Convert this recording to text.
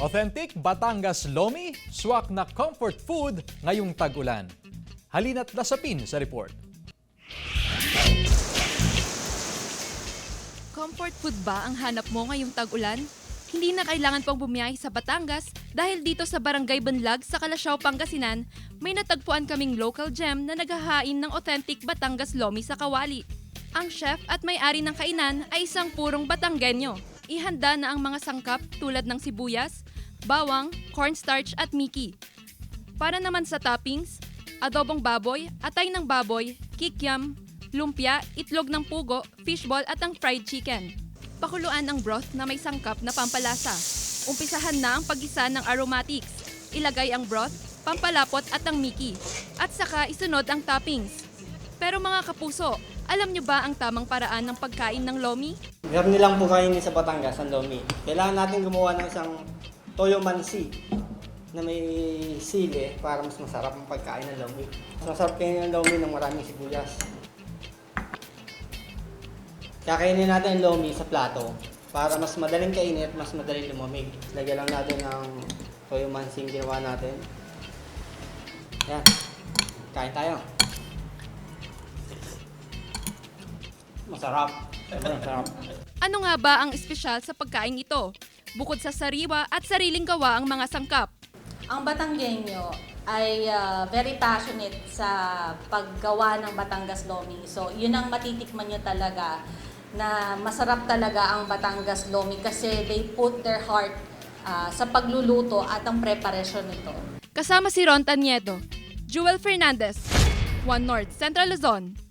Authentic Batangas Lomi, swak na comfort food ngayong tag-ulan. Halina't lasapin sa report. Comfort food ba ang hanap mo ngayong tag-ulan? Hindi na kailangan pang bumiyahe sa Batangas dahil dito sa Barangay Banlag sa Calasiao, Pangasinan, may natagpuan kaming local gem na naghahain ng authentic Batangas Lomi sa kawali. Ang chef at may-ari ng kainan ay isang purong Batanggenyo. Ihanda na ang mga sangkap tulad ng sibuyas, bawang, cornstarch at miki. Para naman sa toppings, adobong baboy, atay ng baboy, kikiam, lumpia, itlog ng pugo, fishball at ang fried chicken. Pakuluan ang broth na may sangkap na pampalasa. Umpisahan na ang paggisa ng aromatics. Ilagay ang broth, pampalapot at ang miki. At saka isunod ang toppings. Pero mga kapuso, alam nyo ba ang tamang paraan ng pagkain ng lomi? Meron nilang po kainin sa Batangas, ang lomi. Kailangan natin gumawa ng isang toyo mansi na may sili para mas masarap ang pagkain ng lomi. Mas masarap kainin ng lomi ng maraming sibuyas. Kakainin natin ang lomi sa plato para mas madaling kainin at mas madaling lumamig. Lagyan lang natin ng toyo mansi yung ginawa natin. Yan. Kain tayo. Masarap. Sobrang sarap. Ano nga ba ang espesyal sa pagkain ito? Bukod sa sariwa at sariling gawa ang mga sangkap. Ang Batanggenyo ay very passionate sa paggawa ng Batangas Lomi. So, yun ang matitikman nyo talaga na masarap talaga ang Batangas Lomi kasi they put their heart sa pagluluto at ang preparation nito. Kasama si Ron Tanieto, Jewel Fernandez, One North, Central Luzon.